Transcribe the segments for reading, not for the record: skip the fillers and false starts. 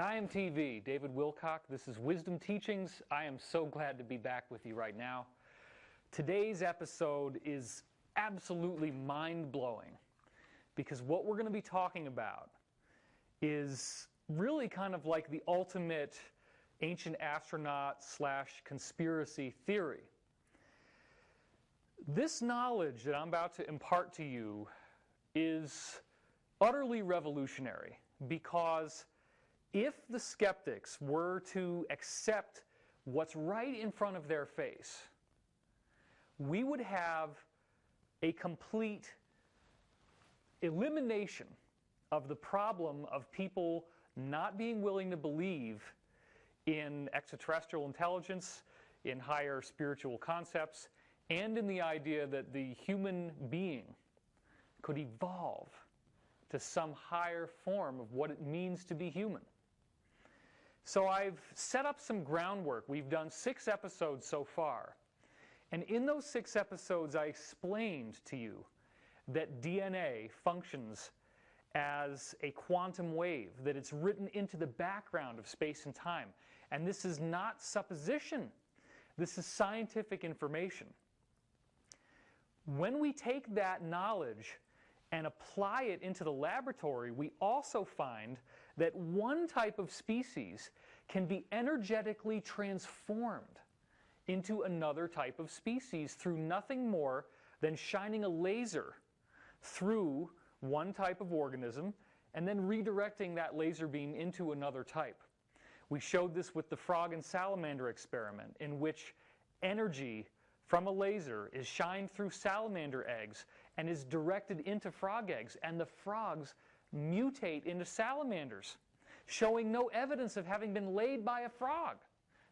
Gaiam TV, David Wilcock. This is Wisdom Teachings. I am so glad to be back with you right now. Today's episode is absolutely mind-blowing because what we're going to be talking about is really kind of like the ultimate ancient astronaut / conspiracy theory. This knowledge that I'm about to impart to you is utterly revolutionary because if the skeptics were to accept what's right in front of their face, we would have a complete elimination of the problem of people not being willing to believe in extraterrestrial intelligence, in higher spiritual concepts, and in the idea that the human being could evolve to some higher form of what it means to be human. So I've set up some groundwork. We've done 6 episodes so far. And in those 6 episodes, I explained to you that DNA functions as a quantum wave, that it's written into the background of space and time. And this is not supposition. This is scientific information. When we take that knowledge and apply it into the laboratory, we also find that one type of species can be energetically transformed into another type of species through nothing more than shining a laser through one type of organism and then redirecting that laser beam into another type. We showed this with the frog and salamander experiment, in which energy from a laser is shined through salamander eggs and is directed into frog eggs, and the frogs mutate into salamanders, showing no evidence of having been laid by a frog.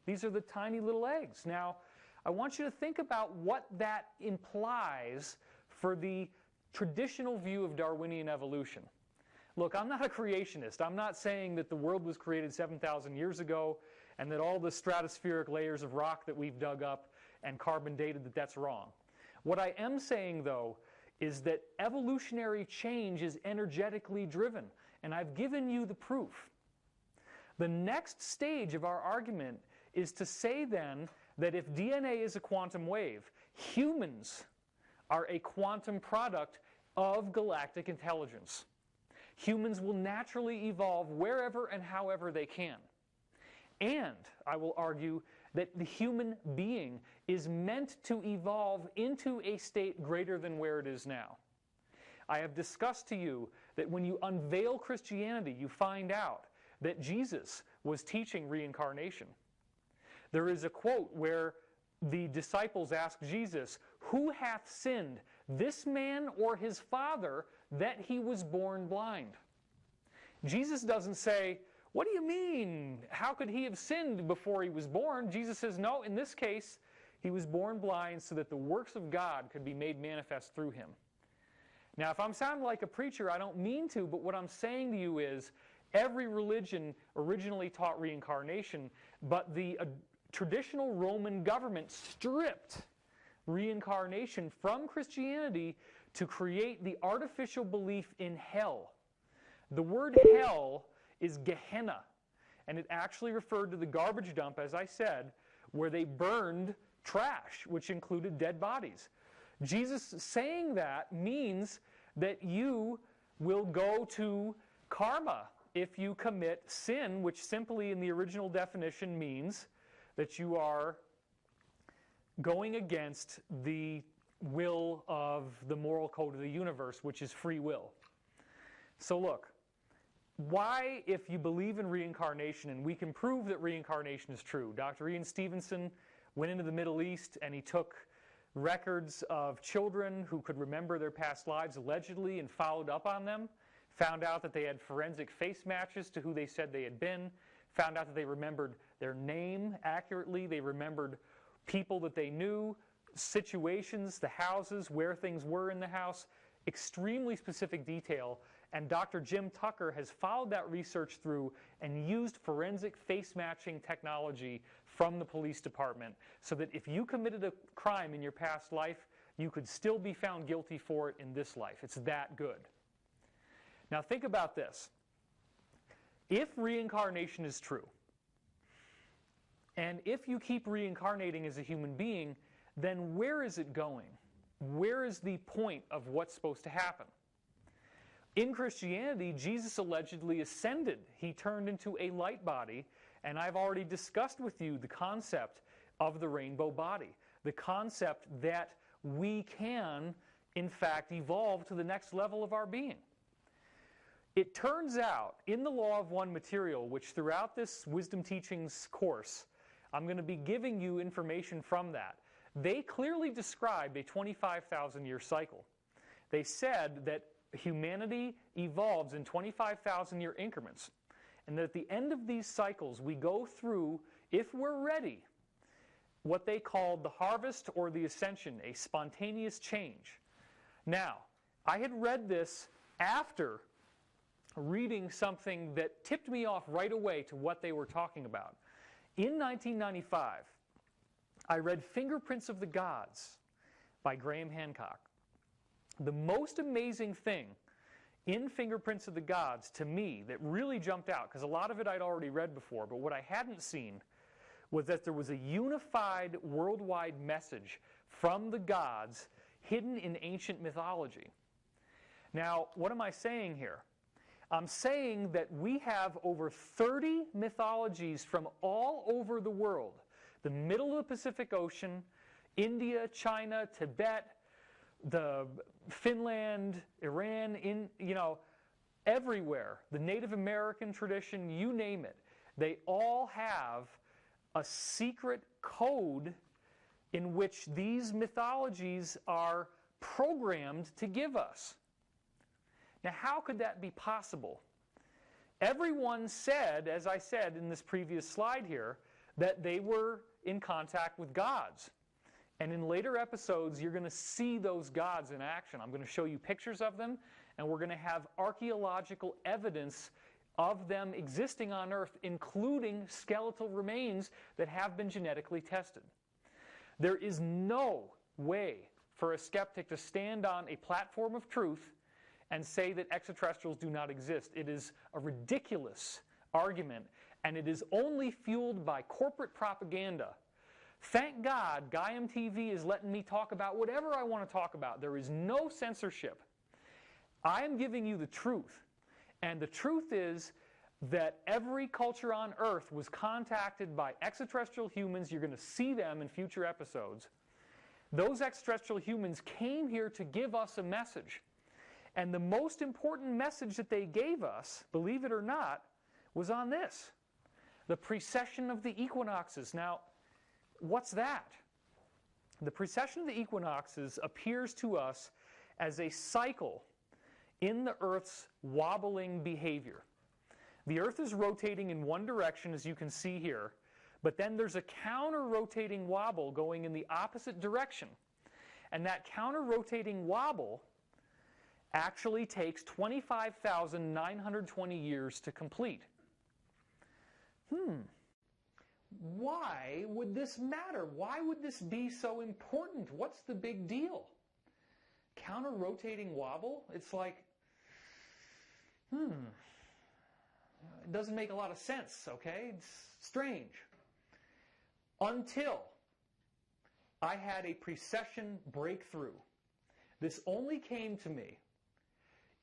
These are the tiny little eggs. Now, I want you to think about what that implies for the traditional view of Darwinian evolution. Look, I'm not a creationist. I'm not saying that the world was created 7,000 years ago and that all the stratospheric layers of rock that we've dug up and carbon dated, that's wrong. What I am saying, though, is that evolutionary change is energetically driven, and I've given you the proof. The next stage of our argument is to say then that if DNA is a quantum wave, humans are a quantum product of galactic intelligence. Humans will naturally evolve wherever and however they can. And I will argue that the human being is meant to evolve into a state greater than where it is now. I have discussed to you that when you unveil Christianity, you find out that Jesus was teaching reincarnation. There is a quote where the disciples ask Jesus, "Who hath sinned, this man or his father, that he was born blind?" Jesus doesn't say, "What do you mean? How could he have sinned before he was born?" Jesus says, no, in this case, he was born blind so that the works of God could be made manifest through him. Now, if I'm sounding like a preacher, I don't mean to, but what I'm saying to you is every religion originally taught reincarnation, but the traditional Roman government stripped reincarnation from Christianity to create the artificial belief in hell. The word hell is Gehenna, and it actually referred to the garbage dump, as I said, where they burned trash, which included dead bodies. Jesus saying that means that you will go to karma if you commit sin, which simply in the original definition means that you are going against the will of the moral code of the universe, which is free will. So look, why, if you believe in reincarnation, and we can prove that reincarnation is true. Dr. Ian Stevenson went into the Middle East and he took records of children who could remember their past lives allegedly and followed up on them, found out that they had forensic face matches to who they said they had been, found out that they remembered their name accurately, they remembered people that they knew, situations, the houses, where things were in the house, extremely specific detail. And Dr. Jim Tucker has followed that research through and used forensic face matching technology from the police department so that if you committed a crime in your past life, you could still be found guilty for it in this life. It's that good. Now think about this. If reincarnation is true, and if you keep reincarnating as a human being, then where is it going? Where is the point of what's supposed to happen? In Christianity, Jesus allegedly ascended. He turned into a light body, and I've already discussed with you the concept of the rainbow body, the concept that we can, in fact, evolve to the next level of our being. It turns out, in the Law of One material, which throughout this Wisdom Teachings course, I'm going to be giving you information from that, they clearly described a 25,000-year cycle. They said that humanity evolves in 25,000-year increments, and that at the end of these cycles we go through, if we're ready, what they called the harvest or the ascension, a spontaneous change. Now, I had read this after reading something that tipped me off right away to what they were talking about. In 1995, I read Fingerprints of the Gods by Graham Hancock. The most amazing thing in Fingerprints of the Gods to me that really jumped out, because a lot of it I'd already read before, but what I hadn't seen was that there was a unified worldwide message from the gods hidden in ancient mythology. Now, what am I saying here? I'm saying that we have over 30 mythologies from all over the world. The middle of the Pacific Ocean, India, China, Tibet, Finland, Iran, everywhere. The Native American tradition, you name it. They all have a secret code in which these mythologies are programmed to give us. Now, how could that be possible? Everyone said, as I said in this previous slide here, that they were in contact with gods. And in later episodes, you're going to see those gods in action. I'm going to show you pictures of them, and we're going to have archaeological evidence of them existing on Earth, including skeletal remains that have been genetically tested. There is no way for a skeptic to stand on a platform of truth and say that extraterrestrials do not exist. It is a ridiculous argument, and it is only fueled by corporate propaganda. Thank God Gaiam TV is letting me talk about whatever I want to talk about. There is no censorship. I am giving you the truth. And the truth is that every culture on Earth was contacted by extraterrestrial humans. You're going to see them in future episodes. Those extraterrestrial humans came here to give us a message. And the most important message that they gave us, believe it or not, was on this. The precession of the equinoxes. Now, what's that? The precession of the equinoxes appears to us as a cycle in the Earth's wobbling behavior. The Earth is rotating in one direction, as you can see here, but then there's a counter-rotating wobble going in the opposite direction. And that counter-rotating wobble actually takes 25,920 years to complete. Why would this matter? Why would this be so important? What's the big deal? Counter-rotating wobble? It's like, it doesn't make a lot of sense, okay? It's strange. Until I had a precession breakthrough. This only came to me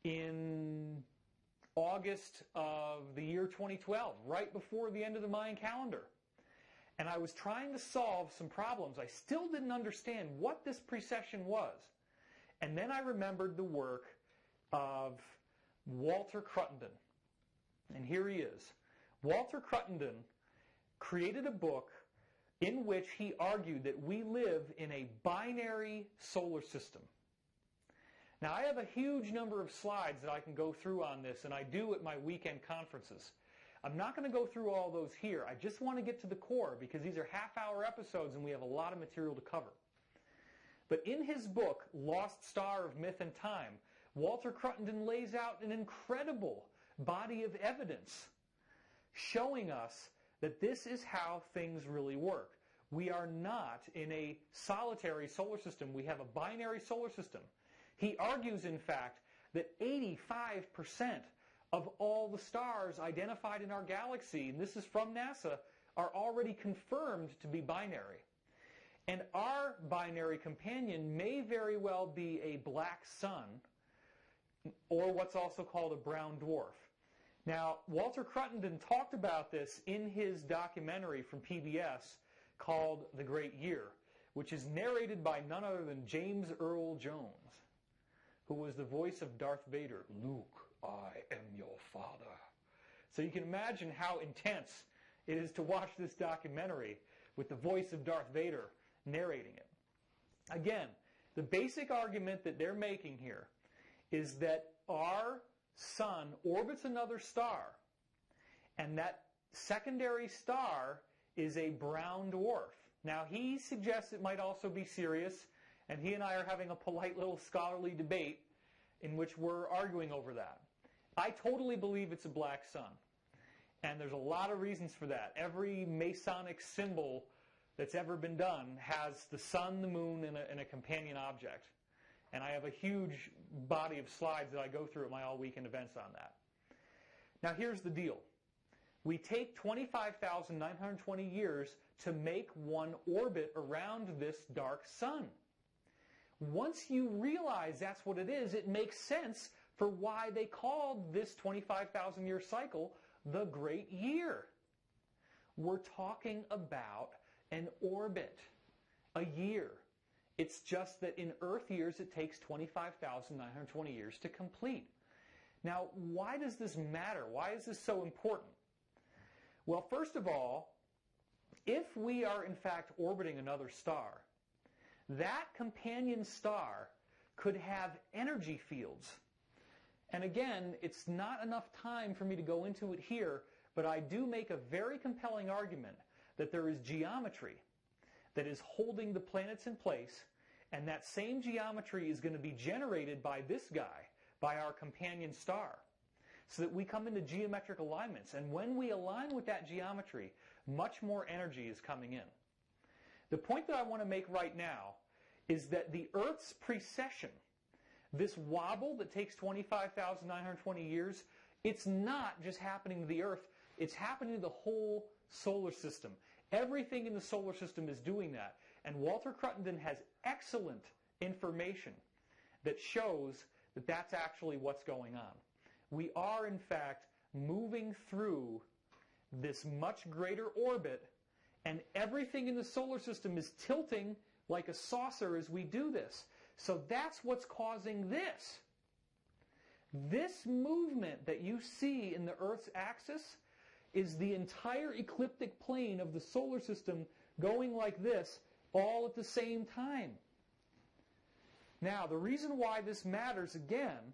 in August of the year 2012, right before the end of the Mayan calendar. And I was trying to solve some problems. I still didn't understand what this precession was. And then I remembered the work of Walter Cruttenden. And here he is. Walter Cruttenden created a book in which he argued that we live in a binary solar system. Now, I have a huge number of slides that I can go through on this, and I do at my weekend conferences. I'm not going to go through all those here. I just want to get to the core because these are half-hour episodes and we have a lot of material to cover. But in his book, Lost Star of Myth and Time, Walter Cruttenden lays out an incredible body of evidence showing us that this is how things really work. We are not in a solitary solar system. We have a binary solar system. He argues, in fact, that 85% of all the stars identified in our galaxy, and this is from NASA, are already confirmed to be binary. And our binary companion may very well be a black sun, or what's also called a brown dwarf. Now, Walter Cruttenden talked about this in his documentary from PBS called The Great Year, which is narrated by none other than James Earl Jones, who was the voice of Darth Vader. Luke, I am your father. So you can imagine how intense it is to watch this documentary with the voice of Darth Vader narrating it. Again, the basic argument that they're making here is that our sun orbits another star, and that secondary star is a brown dwarf. Now, he suggests it might also be Sirius, and he and I are having a polite little scholarly debate in which we're arguing over that. I totally believe it's a black sun, and there's a lot of reasons for that. Every Masonic symbol that's ever been done has the sun, the moon, and a companion object. And I have a huge body of slides that I go through at my all-weekend events on that. Now, here's the deal. We take 25,920 years to make one orbit around this dark sun. Once you realize that's what it is, it makes sense for why they called this 25,000-year cycle the Great Year. We're talking about an orbit, a year. It's just that in Earth years, it takes 25,920 years to complete. Now, why does this matter? Why is this so important? Well, first of all, if we are in fact orbiting another star, that companion star could have energy fields. And again, it's not enough time for me to go into it here, but I do make a very compelling argument that there is geometry that is holding the planets in place, and that same geometry is going to be generated by this guy, by our companion star, so that we come into geometric alignments. And when we align with that geometry, much more energy is coming in. The point that I want to make right now is that the Earth's precession, this wobble that takes 25,920 years, it's not just happening to the Earth, it's happening to the whole solar system. Everything in the solar system is doing that. And Walter Cruttenden has excellent information that shows that that's actually what's going on. We are, in fact, moving through this much greater orbit, and everything in the solar system is tilting like a saucer as we do this. So that's what's causing this. This movement that you see in the Earth's axis is the entire ecliptic plane of the solar system going like this all at the same time. Now, the reason why this matters, again,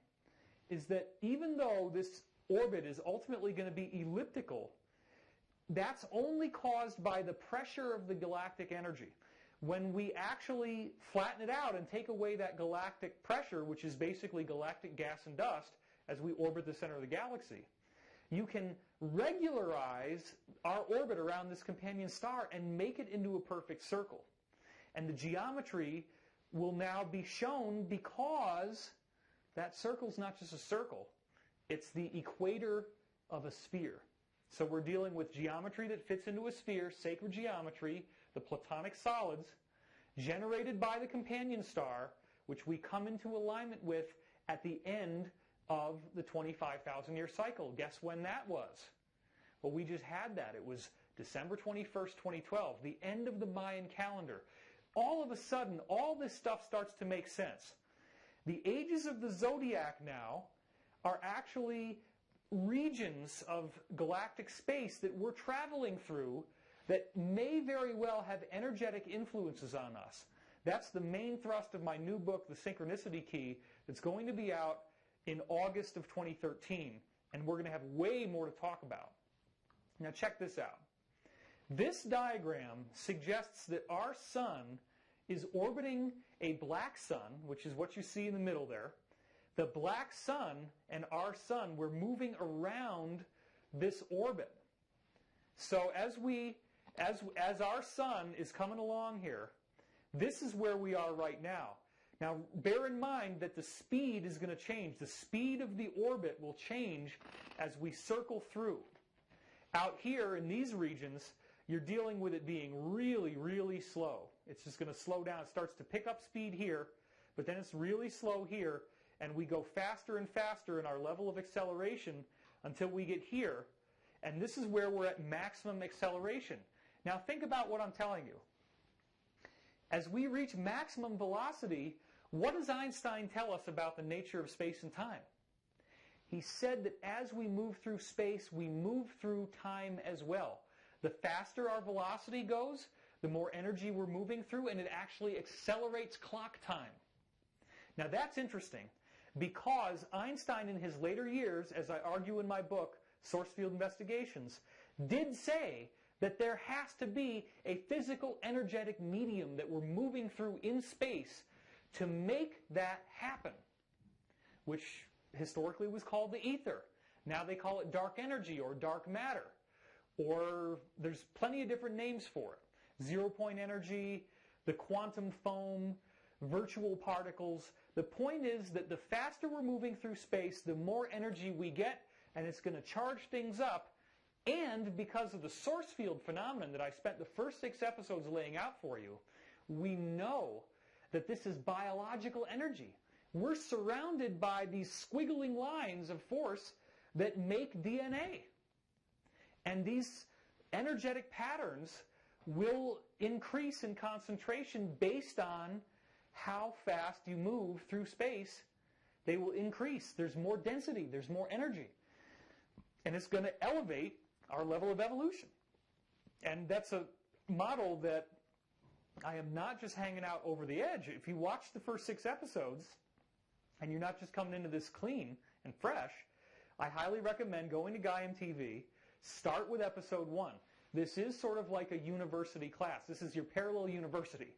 is that even though this orbit is ultimately going to be elliptical, that's only caused by the pressure of the galactic energy. When we actually flatten it out and take away that galactic pressure, which is basically galactic gas and dust, as we orbit the center of the galaxy, you can regularize our orbit around this companion star and make it into a perfect circle. And the geometry will now be shown because that circle's not just a circle. It's the equator of a sphere. So we're dealing with geometry that fits into a sphere, sacred geometry, the Platonic solids, generated by the companion star, which we come into alignment with at the end of the 25,000-year cycle. Guess when that was? Well, we just had that. It was December 21st, 2012, the end of the Mayan calendar. All of a sudden, all this stuff starts to make sense. The ages of the zodiac now are actually regions of galactic space that we're traveling through that may very well have energetic influences on us. That's the main thrust of my new book, The Synchronicity Key, that's going to be out in August of 2013, and we're going to have way more to talk about. Now check this out. This diagram suggests that our sun is orbiting a black sun, which is what you see in the middle there. The black sun and our sun, we're moving around this orbit. So as our sun is coming along here, this is where we are right now. Now, bear in mind that the speed is going to change. The speed of the orbit will change as we circle through. Out here in these regions, you're dealing with it being really, really slow. It's just going to slow down. It starts to pick up speed here, but then it's really slow here, and we go faster and faster in our level of acceleration until we get here, and this is where we're at maximum acceleration. Now think about what I'm telling you. As we reach maximum velocity, what does Einstein tell us about the nature of space and time? He said that as we move through space, we move through time as well. The faster our velocity goes, the more energy we're moving through, and it actually accelerates clock time. Now that's interesting, because Einstein in his later years, as I argue in my book, Source Field Investigations, did say that there has to be a physical energetic medium that we're moving through in space to make that happen, which historically was called the ether. Now they call it dark energy or dark matter, or there's plenty of different names for it. Zero-point energy, the quantum foam, virtual particles. The point is that the faster we're moving through space, the more energy we get, and it's going to charge things up. And because of the source field phenomenon that I spent the first 6 episodes laying out for you, we know that this is biological energy. We're surrounded by these squiggling lines of force that make DNA. And these energetic patterns will increase in concentration based on how fast you move through space. They will increase. There's more density. There's more energy. And it's going to elevate our level of evolution. And that's a model that I am not just hanging out over the edge. If you watch the first 6 episodes, and you're not just coming into this clean and fresh, I highly recommend going to Gaiam TV, start with episode 1. This is sort of like a university class. This is your parallel university.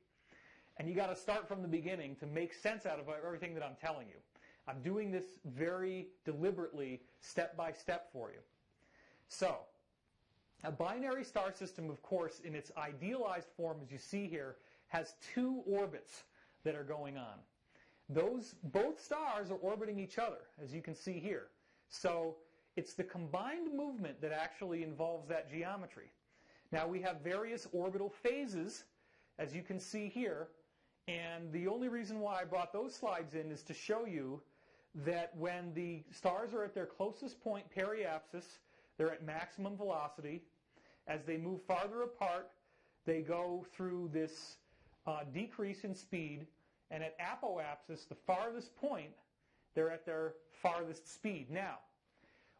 And you got to start from the beginning to make sense out of everything that I'm telling you. I'm doing this very deliberately, step by step for you. So, a binary star system, of course, in its idealized form, as you see here, has 2 orbits that are going on. Both stars are orbiting each other, as you can see here. So, it's the combined movement that actually involves that geometry. Now, we have various orbital phases, as you can see here, and the only reason why I brought those slides in is to show you that when the stars are at their closest point, periapsis, they're at maximum velocity. As they move farther apart, they go through this decrease in speed, and at apoapsis, the farthest point, they're at their farthest speed. Now,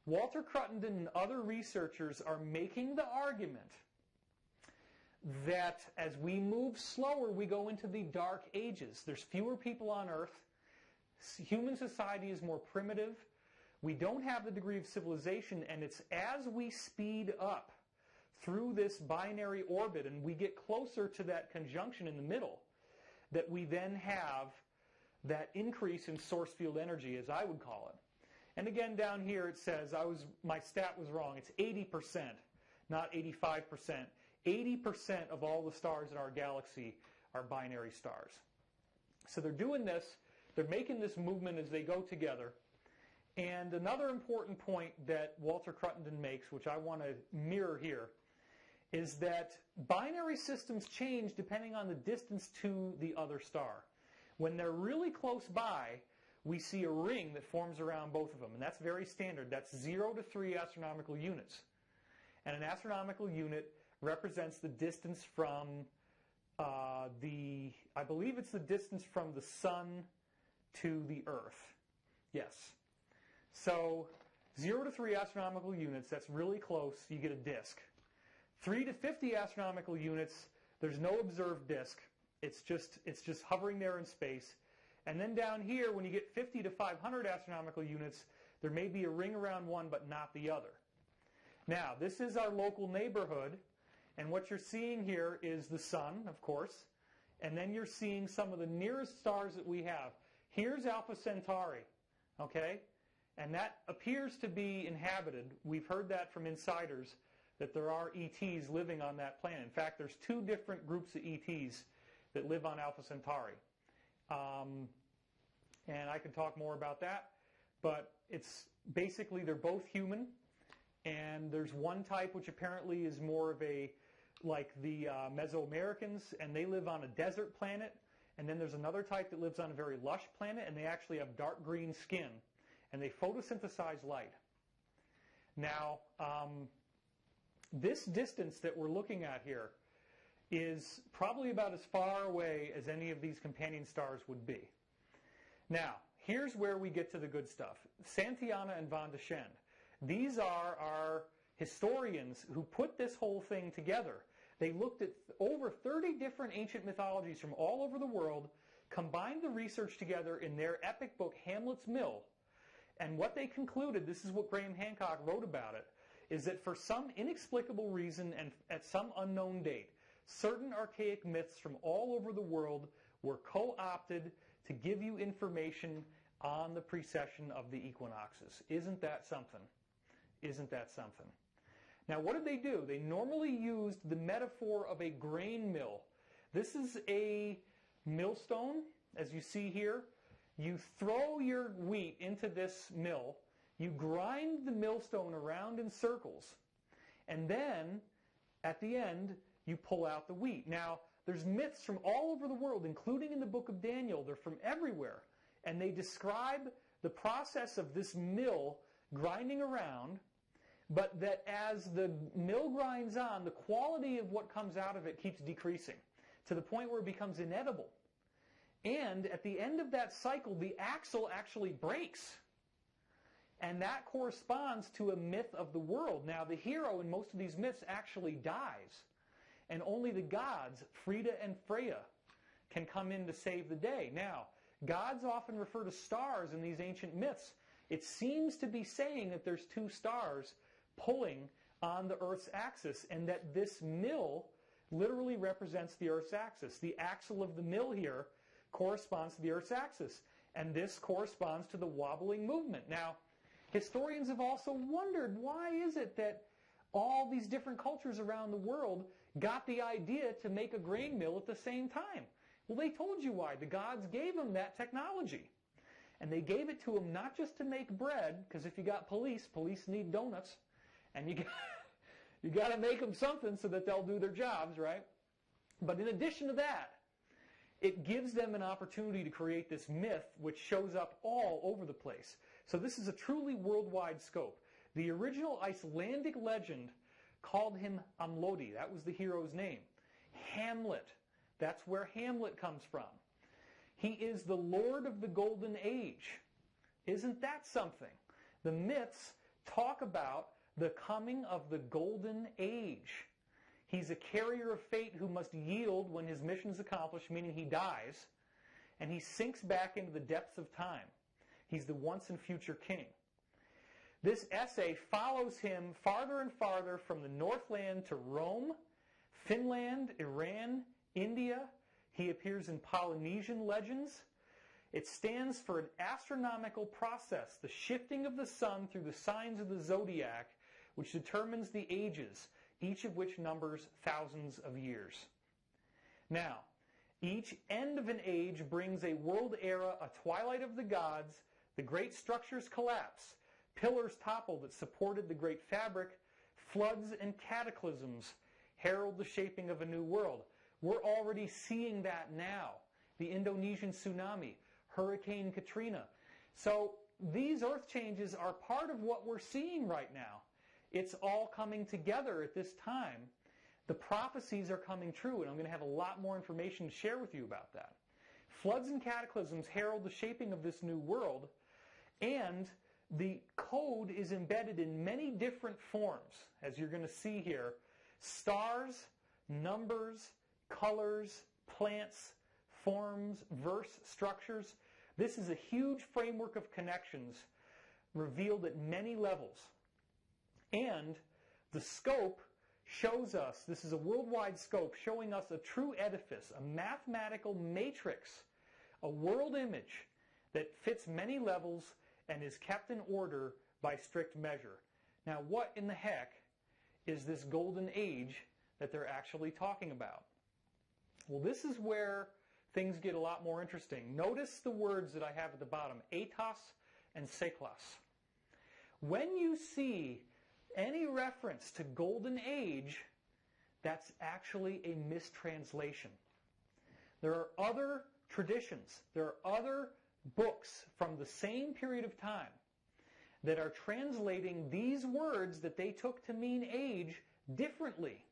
Walter Cruttenden and other researchers are making the argument that as we move slower, we go into the dark ages. There's fewer people on Earth. Human society is more primitive. We don't have the degree of civilization, and it's as we speed up through this binary orbit and we get closer to that conjunction in the middle that we then have that increase in source field energy, as I would call it. And again, down here it says, my stat was wrong. It's 80%, not 85%. 80% of all the stars in our galaxy are binary stars. So they're doing this. They're making this movement as they go together. And another important point that Walter Cruttenden makes, which I want to mirror here, is that binary systems change depending on the distance to the other star. When they're really close by, we see a ring that forms around both of them, and that's very standard. That's 0 to 3 astronomical units. And an astronomical unit represents the distance from I believe it's the distance from the sun to the Earth. Yes. So 0 to 3 astronomical units, that's really close, you get a disk. 3 to 50 astronomical units, there's no observed disk. It's just hovering there in space. And then down here, when you get 50 to 500 astronomical units, there may be a ring around one, but not the other. Now, this is our local neighborhood, and what you're seeing here is the sun, of course, and then you're seeing some of the nearest stars that we have. Here's Alpha Centauri, okay? And that appears to be inhabited. We've heard that from insiders, that there are ETs living on that planet. In fact, there's 2 different groups of ETs that live on Alpha Centauri. And I can talk more about that, but it's basically they're both human, and there's one type which apparently is more of a, like the Mesoamericans, and they live on a desert planet, and then there's another type that lives on a very lush planet, and they actually have dark green skin, and they photosynthesize light. Now, this distance that we're looking at here is probably about as far away as any of these companion stars would be. Now, here's where we get to the good stuff. Santayana and Van de Schende. These are our historians who put this whole thing together. They looked at over 30 different ancient mythologies from all over the world, combined the research together in their epic book, Hamlet's Mill, and what they concluded, this is what Graham Hancock wrote about it, is that for some inexplicable reason and at some unknown date, certain archaic myths from all over the world were co-opted to give you information on the precession of the equinoxes. Isn't that something? Isn't that something? Now, what did they do? They normally used the metaphor of a grain mill. This is a millstone, as you see here. You throw your wheat into this mill, you grind the millstone around in circles, and then, at the end, you pull out the wheat. Now, there's myths from all over the world, including in the book of Daniel. They're from everywhere. And they describe the process of this mill grinding around, but that as the mill grinds on, the quality of what comes out of it keeps decreasing to the point where it becomes inedible. And at the end of that cycle, the axle actually breaks. And that corresponds to a myth of the world. Now, the hero in most of these myths actually dies. And only the gods, Frida and Freya, can come in to save the day. Now, gods often refer to stars in these ancient myths. It seems to be saying that there's two stars pulling on the Earth's axis, and that this mill literally represents the Earth's axis. The axle of the mill here corresponds to the Earth's axis, and this corresponds to the wobbling movement. Now, historians have also wondered, why is it that all these different cultures around the world got the idea to make a grain mill at the same time? Well, they told you why. The gods gave them that technology. And they gave it to them not just to make bread, because if you got police need donuts, and you got to make them something so that they'll do their jobs, right? But in addition to that, it gives them an opportunity to create this myth which shows up all over the place. So this is a truly worldwide scope. The original Icelandic legend called him Amlodi. That was the hero's name. Hamlet. That's where Hamlet comes from. He is the Lord of the Golden Age. Isn't that something? The myths talk about the coming of the Golden Age. He's a carrier of fate who must yield when his mission is accomplished, meaning he dies, and he sinks back into the depths of time. He's the once and future king. This essay follows him farther and farther from the Northland to Rome, Finland, Iran, India. He appears in Polynesian legends. It stands for an astronomical process, the shifting of the sun through the signs of the zodiac, which determines the ages, each of which numbers thousands of years. Now, each end of an age brings a world era, a twilight of the gods, the great structures collapse, pillars topple that supported the great fabric, floods and cataclysms herald the shaping of a new world. We're already seeing that now. The Indonesian tsunami, Hurricane Katrina. So these earth changes are part of what we're seeing right now. It's all coming together at this time. The prophecies are coming true, and I'm going to have a lot more information to share with you about that. Floods and cataclysms herald the shaping of this new world, and the code is embedded in many different forms, as you're going to see here. Stars, numbers, colors, plants, forms, verse structures. This is a huge framework of connections revealed at many levels. And the scope shows us, this is a worldwide scope, showing us a true edifice, a mathematical matrix, a world image that fits many levels and is kept in order by strict measure. Now, what in the heck is this golden age that they're actually talking about? Well, this is where things get a lot more interesting. Notice the words that I have at the bottom, etos and seklos. When you see any reference to Golden Age, that's actually a mistranslation. There are other traditions, there are other books from the same period of time that are translating these words that they took to mean age differently.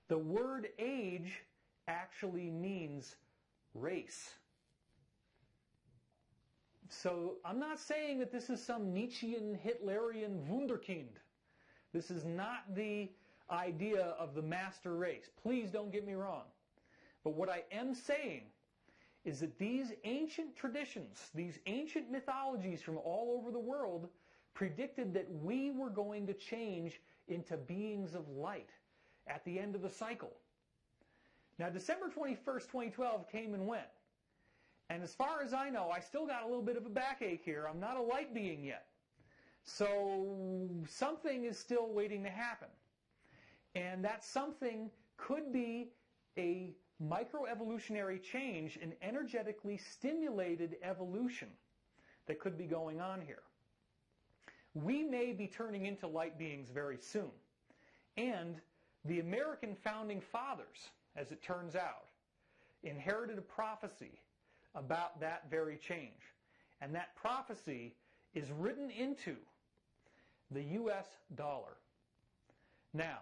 The word age actually means race. So I'm not saying that this is some Nietzschean, Hitlerian Wunderkind. This is not the idea of the master race. Please don't get me wrong. But what I am saying is that these ancient traditions, these ancient mythologies from all over the world predicted that we were going to change into beings of light at the end of the cycle. Now, December 21st, 2012 came and went. And as far as I know, I still got a little bit of a backache here. I'm not a light being yet. So something is still waiting to happen. And that something could be a microevolutionary change, an energetically stimulated evolution that could be going on here. We may be turning into light beings very soon. And the American founding fathers, as it turns out, inherited a prophecy about that very change. And that prophecy is written into the US dollar. Now,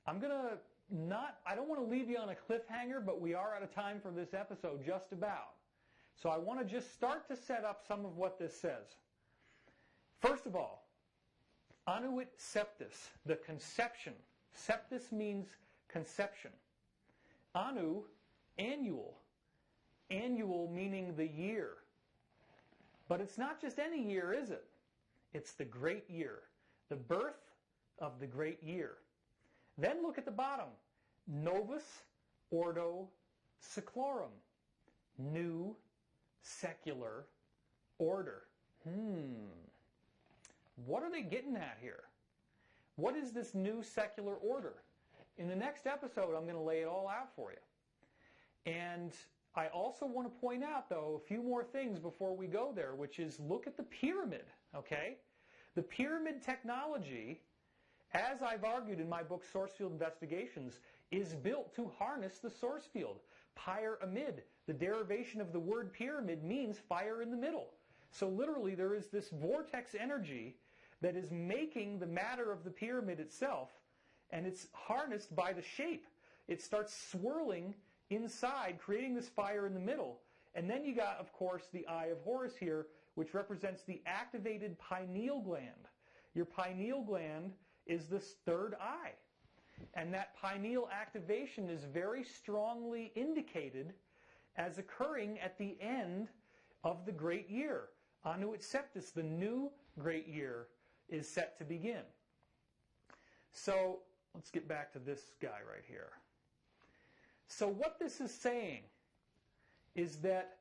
I don't want to leave you on a cliffhanger, but we are out of time for this episode, just about. So I want to just start to set up some of what this says. First of all, Annuit Septis, the conception. Septis means conception. Anu, annual. Annual meaning the year. But it's not just any year, is it? It's the great year. The birth of the great year. Then look at the bottom. Novus Ordo Seclorum. New secular order. What are they getting at here? What is this new secular order? In the next episode, I'm going to lay it all out for you. And I also want to point out, though, a few more things before we go there, which is look at the pyramid, okay? The pyramid technology, as I've argued in my book, Source Field Investigations, is built to harness the source field. Pyramid, the derivation of the word pyramid, means fire in the middle. So literally there is this vortex energy that is making the matter of the pyramid itself, and it's harnessed by the shape. It starts swirling inside, creating this fire in the middle. And then you got, of course, the Eye of Horus here, which represents the activated pineal gland. Your pineal gland is this third eye. And that pineal activation is very strongly indicated as occurring at the end of the great year. Annuit Septis, the new great year, is set to begin. So let's get back to this guy right here. So what this is saying is that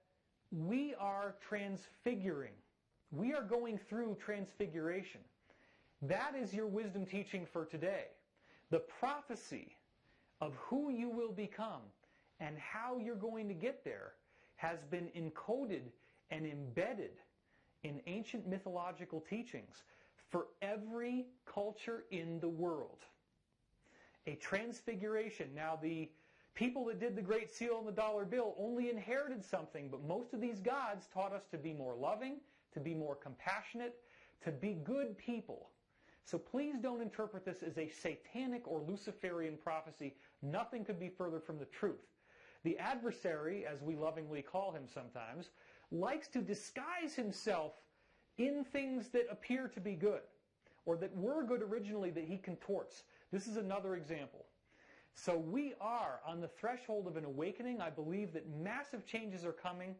we are transfiguring. We are going through transfiguration. That is your wisdom teaching for today. The prophecy of who you will become and how you're going to get there has been encoded and embedded in ancient mythological teachings for every culture in the world. A transfiguration. Now, the people that did the Great Seal and the dollar bill only inherited something, but most of these gods taught us to be more loving, to be more compassionate, to be good people. So please don't interpret this as a satanic or Luciferian prophecy. Nothing could be further from the truth. The adversary, as we lovingly call him sometimes, likes to disguise himself in things that appear to be good, or that were good originally that he contorts. This is another example. So we are on the threshold of an awakening. I believe that massive changes are coming.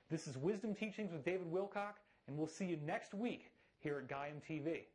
This is Wisdom Teachings with David Wilcock, and we'll see you next week here at Gaiam TV.